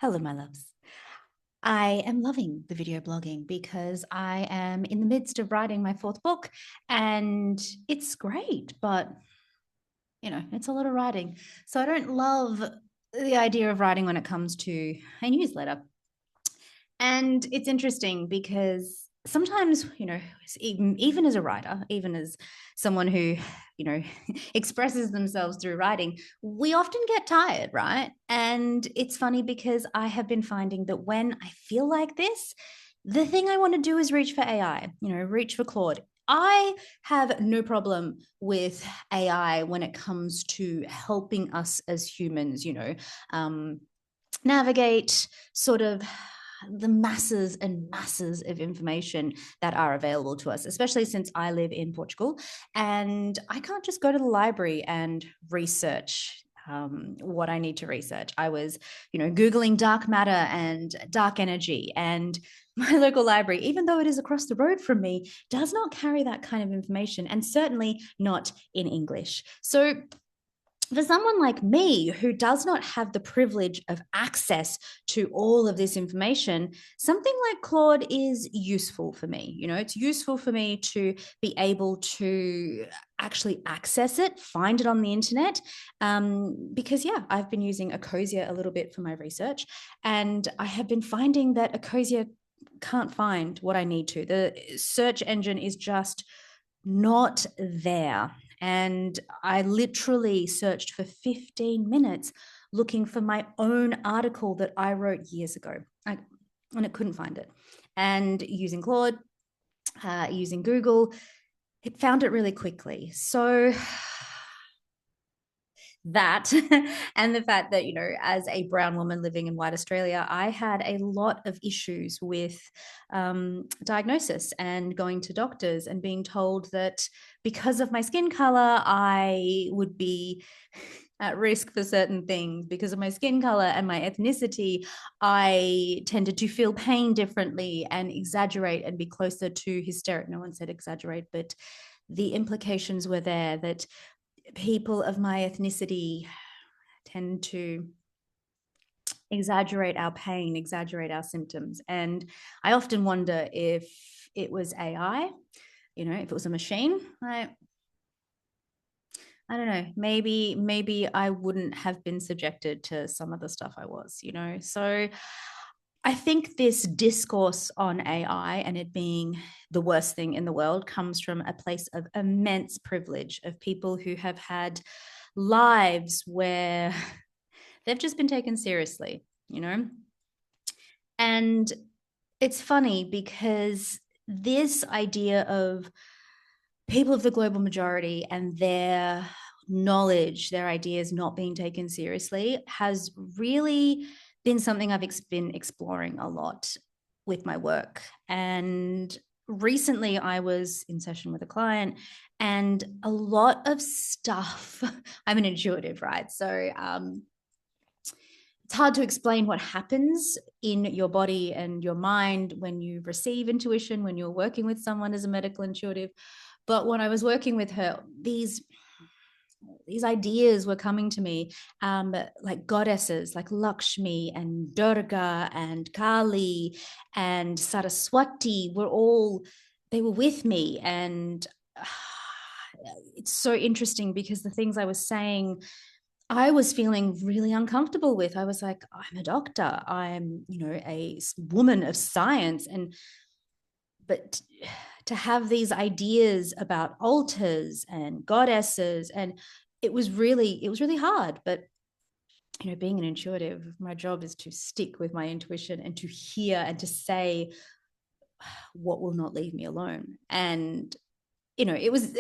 Hello, my loves. I am loving the video blogging because I am in the midst of writing my fourth book and it's great, but it's a lot of writing. So I don't love the idea of writing when it comes to a newsletter. And it's interesting because sometimes, even as a writer, even as someone who, expresses themselves through writing, we often get tired, right? And it's funny because I have been finding that when I feel like this, the thing I want to do is reach for AI, reach for Claude. I have no problem with AI when it comes to helping us as humans, navigate sort of the masses and masses of information that are available to us, especially since I live in Portugal and I can't just go to the library and research what I need to research. I was, Googling dark matter and dark energy, and my local library, even though it is across the road from me, does not carry that kind of information, and certainly not in English. So for someone like me who does not have the privilege of access to all of this information, something like Claude is useful for me. It's useful for me to be able to actually access it, find it on the internet. Because, yeah, I've been using Ecosia a little bit for my research, and I have been finding that Ecosia can't find what I need to. The search engine is just not there. And I literally searched for 15 minutes looking for my own article that I wrote years ago. And it couldn't find it. And using Claude, using Google, it found it really quickly. So that and the fact that, as a brown woman living in white Australia, I had a lot of issues with diagnosis and going to doctors and being told that because of my skin color I would be at risk for certain things. Because of my skin color and my ethnicity, I tended to feel pain differently and exaggerate and be closer to hysteric. No one said exaggerate, but the implications were there that people of my ethnicity tend to exaggerate our pain, exaggerate our symptoms. And I often wonder if it was AI, if it was a machine, I don't know, maybe I wouldn't have been subjected to some of the stuff I was, So I think this discourse on AI and it being the worst thing in the world comes from a place of immense privilege of people who have had lives where they've just been taken seriously, And it's funny because this idea of people of the global majority and their knowledge, their ideas not being taken seriously has really been something I've been exploring a lot with my work. And recently I was in session with a client and a lot of stuff, I'm an intuitive, right? So it's hard to explain what happens in your body and your mind when you receive intuition, when you're working with someone as a medical intuitive. But when I was working with her, these ideas were coming to me, like goddesses like Lakshmi and Durga and Kali and Saraswati they were with me. And it's so interesting because the things I was saying, I was feeling really uncomfortable with. I was like, I'm a doctor. I'm, a woman of science. But to have these ideas about altars and goddesses, and it was really hard. But being an intuitive, my job is to stick with my intuition and to hear and to say what will not leave me alone. And it was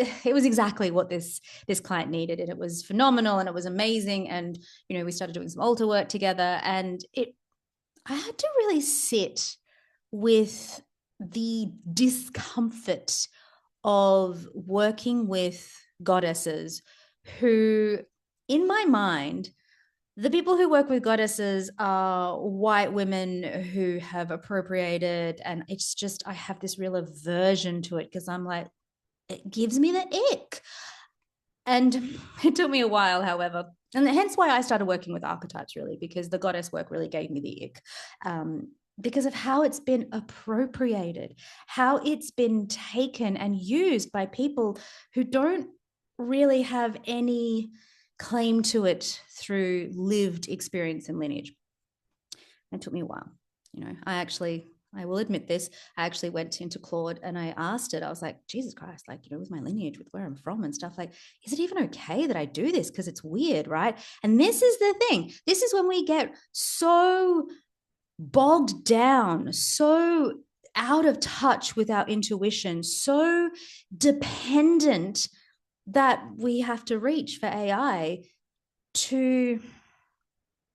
exactly what this client needed, and it was phenomenal and it was amazing. And we started doing some altar work together, and I had to really sit with the discomfort of working with goddesses who, in my mind, the people who work with goddesses are white women who have appropriated. And it's just, I have this real aversion to it because I'm like, it gives me the ick. And it took me a while, however, And hence why I started working with archetypes, really, because the goddess work really gave me the ick. Because of how it's been appropriated, how it's been taken and used by people who don't really have any claim to it through lived experience and lineage. It took me a while. I will admit this, I actually went into Claude and I asked it. I was like, Jesus Christ, like, with my lineage, with where I'm from and stuff, like, is it even okay that I do this? Because it's weird, right? And this is the thing. This is when we get so bogged down, so out of touch with our intuition, so dependent that we have to reach for AI to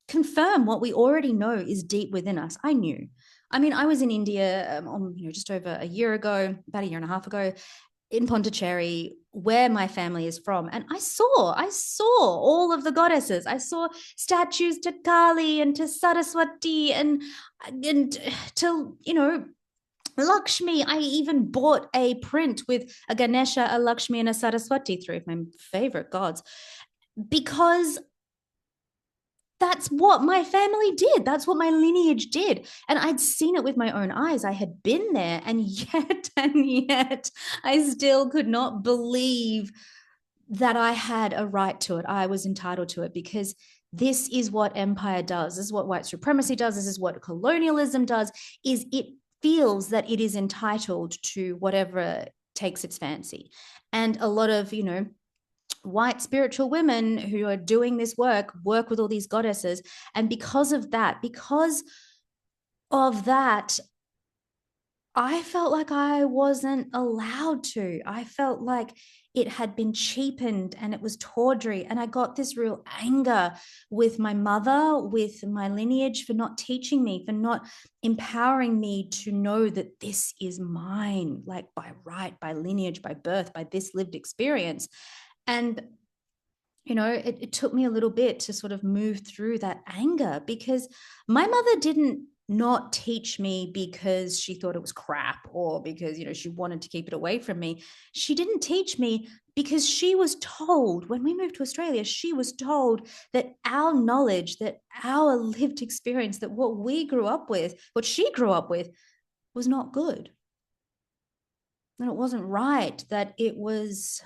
confirm what we already know is deep within us. I knew. I mean, I was in India just over a year ago, about a year and a half ago, in Pondicherry, where my family is from, and I saw all of the goddesses. I saw statues to Kali and to Saraswati and to Lakshmi. I even bought a print with a Ganesha, a Lakshmi, and a Saraswati, three of my favorite gods, because that's what my family did. That's what my lineage did. And I'd seen it with my own eyes. I had been there, and yet I still could not believe that I had a right to it. I was entitled to it, because this is what empire does. This is what white supremacy does. This is what colonialism does, is it feels that it is entitled to whatever takes its fancy. And a lot of, white spiritual women who are doing this work with all these goddesses. And because of that, I felt like I wasn't allowed to. I felt like it had been cheapened and it was tawdry. And I got this real anger with my mother, with my lineage, for not teaching me, for not empowering me to know that this is mine, like by right, by lineage, by birth, by this lived experience. And it took me a little bit to sort of move through that anger, because my mother didn't not teach me because she thought it was crap, or because she wanted to keep it away from me. She didn't teach me because she was told, when we moved to Australia, she was told that our knowledge, that our lived experience, that what we grew up with, what she grew up with, was not good, and it wasn't right, that it was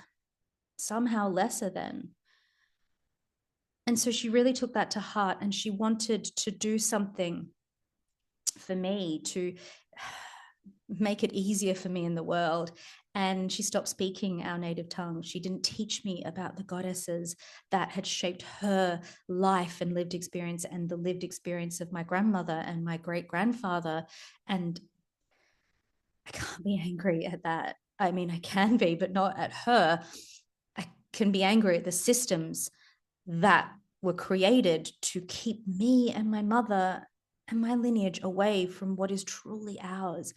somehow lesser than. And so she really took that to heart, and she wanted to do something for me to make it easier for me in the world. And she stopped speaking our native tongue. She didn't teach me about the goddesses that had shaped her life and lived experience, and the lived experience of my grandmother and my great grandfather. And I can't be angry at that. I mean, I can be, but not at her. I can be angry at the systems that were created to keep me and my mother and my lineage away from what is truly ours,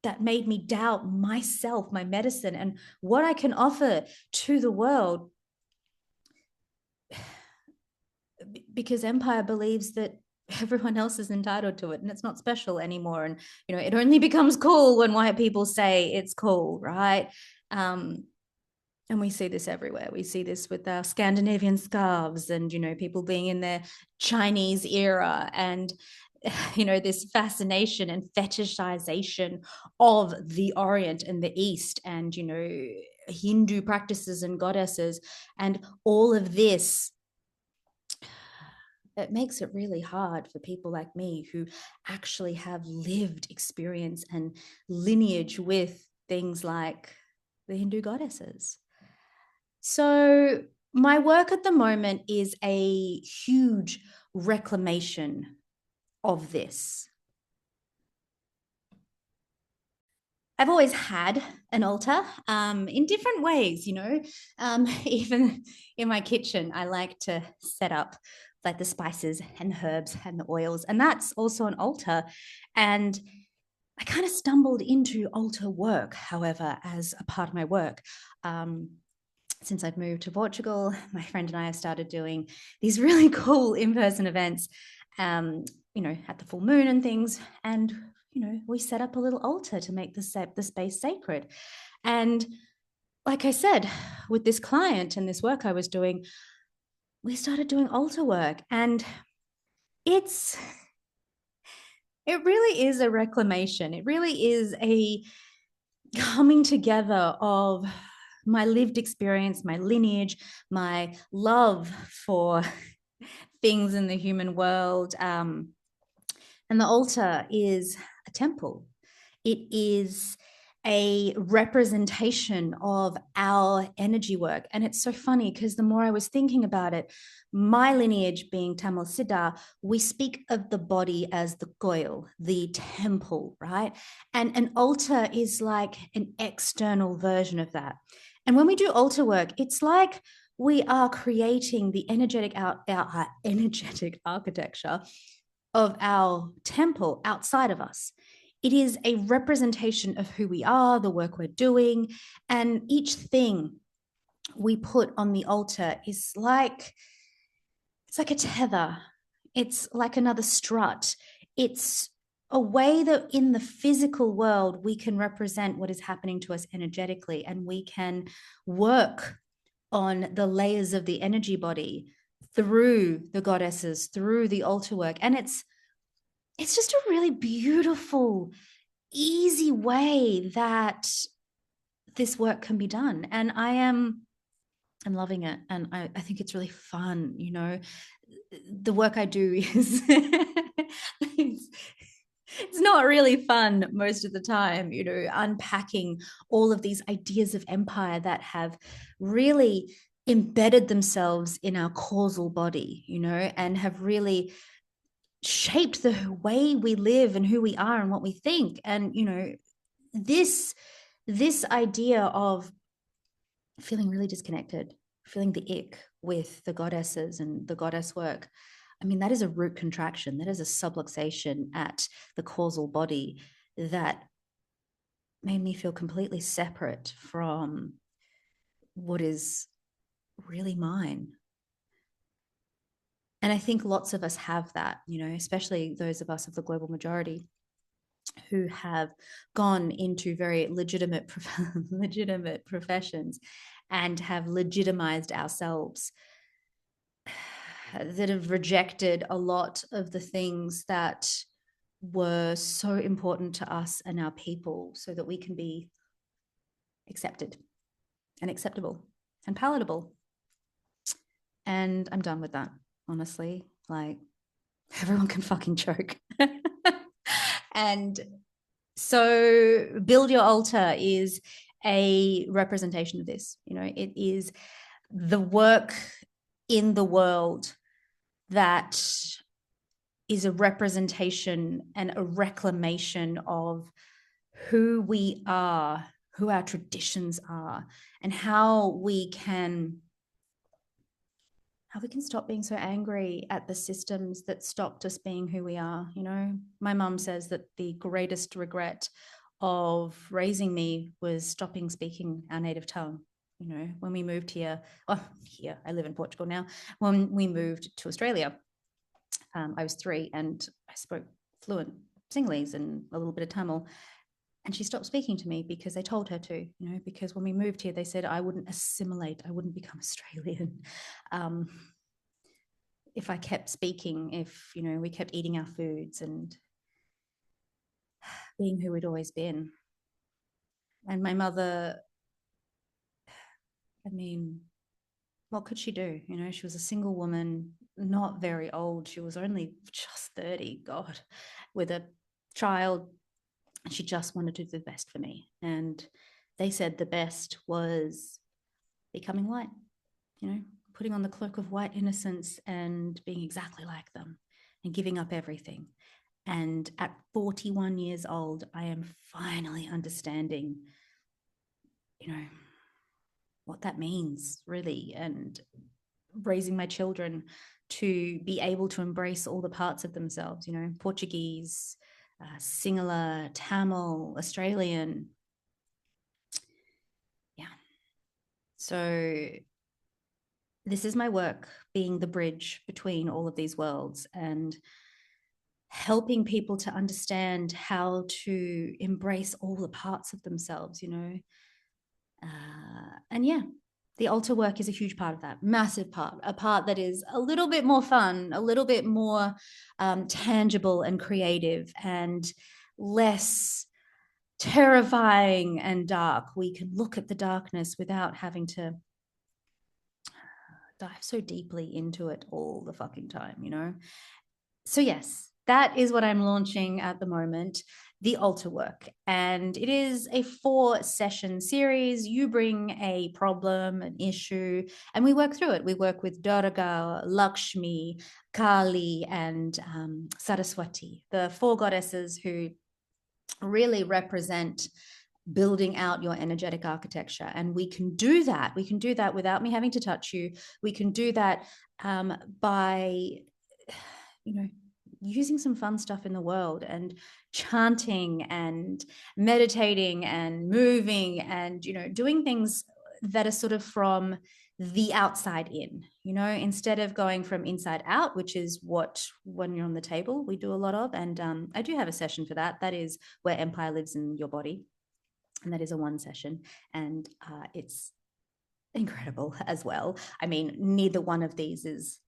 that made me doubt myself, my medicine, and what I can offer to the world. Because empire believes that everyone else is entitled to it, and it's not special anymore. And it only becomes cool when white people say it's cool, right? And we see this everywhere. We see this with our Scandinavian scarves, and people being in their Chinese era, and this fascination and fetishization of the Orient and the East, and Hindu practices and goddesses, and all of this. It makes it really hard for people like me, who actually have lived experience and lineage with things like the Hindu goddesses. So my work at the moment is a huge reclamation of this. I've always had an altar in different ways, even in my kitchen. I like to set up like the spices and the herbs and the oils, and that's also an altar. And I kind of stumbled into altar work, however, as a part of my work. Since I've moved to Portugal, my friend and I have started doing these really cool in-person events, at the full moon and things. And, we set up a little altar to make the space sacred. And like I said, with this client and this work I was doing, we started doing altar work, and it's it really is a reclamation. It really is a coming together of my lived experience, my lineage, my love for things in the human world. And the altar is a temple. It is a representation of our energy work. And it's so funny because the more I was thinking about it, my lineage being Tamil Siddha, we speak of the body as the goil, the temple, right? And an altar is like an external version of that. And when we do altar work, it's like we are creating the our energetic architecture of our temple outside of us. It is a representation of who we are, the work we're doing, and each thing we put on the altar is like it's like a tether. It's like another strut. It's a way that in the physical world we can represent what is happening to us energetically, and we can work on the layers of the energy body through the goddesses, through the altar work. And it's just a really beautiful, easy way that this work can be done. And I'm loving it. And I think it's really fun. You know, the work I do is it's not really fun most of the time, you know, unpacking all of these ideas of empire that have really embedded themselves in our causal body, you know, and have really shaped the way we live and who we are and what we think. And you know, this idea of feeling really disconnected, feeling the ick with the goddesses and the goddess work, I mean, that is a root contraction, that is a subluxation at the causal body that made me feel completely separate from what is really mine. And I think lots of us have that, you know, especially those of us of the global majority who have gone into very legitimate professions and have legitimized ourselves, that have rejected a lot of the things that were so important to us and our people so that we can be accepted and acceptable and palatable. And I'm done with that, honestly. Like, everyone can fucking choke. And so build your altar is a representation of this. You know, it is the work in the world that is a representation and a reclamation of who we are, who our traditions are, and how we can stop being so angry at the systems that stopped us being who we are. You know, my mum says that the greatest regret of raising me was stopping speaking our native tongue. You know, when we moved here, I live in Portugal now. When we moved to Australia, I was 3 and I spoke fluent Sinhalese and a little bit of Tamil. And she stopped speaking to me because they told her to, you know, because when we moved here, they said I wouldn't assimilate, I wouldn't become Australian. If I kept speaking, if, you know, we kept eating our foods and being who we'd always been. And my mother, I mean, what could she do? You know, she was a single woman, not very old. She was only just 30, God, with a child. She just wanted to do the best for me. And they said the best was becoming white, you know, putting on the cloak of white innocence and being exactly like them and giving up everything. And at 41 years old, I am finally understanding, you know, what that means really, and raising my children to be able to embrace all the parts of themselves, you know, Portuguese, Sinhala, Tamil, Australian. Yeah. So this is my work, being the bridge between all of these worlds and helping people to understand how to embrace all the parts of themselves, you know. And yeah, The altar work is a huge part of that, massive part, a part that is a little bit more fun, a little bit more tangible and creative, and less terrifying and dark. We can look at the darkness without having to dive so deeply into it all the fucking time, you know? So, yes, that is what I'm launching at the moment, the altar work. And it is a 4-session series. You bring a problem, an issue, and we work through it. We work with Durga, Lakshmi, Kali, and Saraswati, the 4 goddesses who really represent building out your energetic architecture. And we can do that. We can do that without me having to touch you. We can do that by, using some fun stuff in the world and chanting and meditating and moving and, doing things that are sort of from the outside in, instead of going from inside out, which is what, when you're on the table, we do a lot of. And I do have a session for that. That is where empire lives in your body. And that is a 1 session. And it's incredible as well. I mean, neither one of these is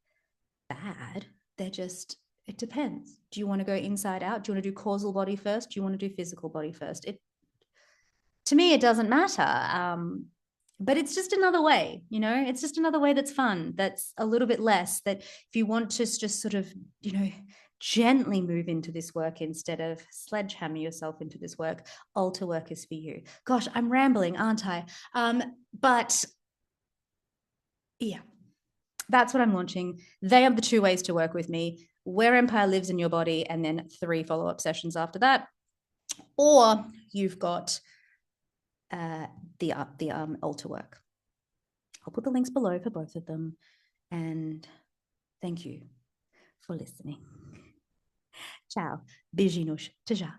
bad. They're just, it depends. Do you want to go inside out? Do you want to do causal body first? Do you want to do physical body first? To me, it doesn't matter. But it's just another way, it's just another way that's fun, that's a little bit less, that if you want to just sort of, gently move into this work instead of sledgehammer yourself into this work, altar work is for you. Gosh, I'm rambling, aren't I? But yeah, that's what I'm launching. They are the 2 ways to work with me: where empire lives in your body, and then 3 follow-up sessions after that. Or you've got the altar work. I'll put the links below for both of them. And thank you for listening. Ciao. Beijinhos. Até já.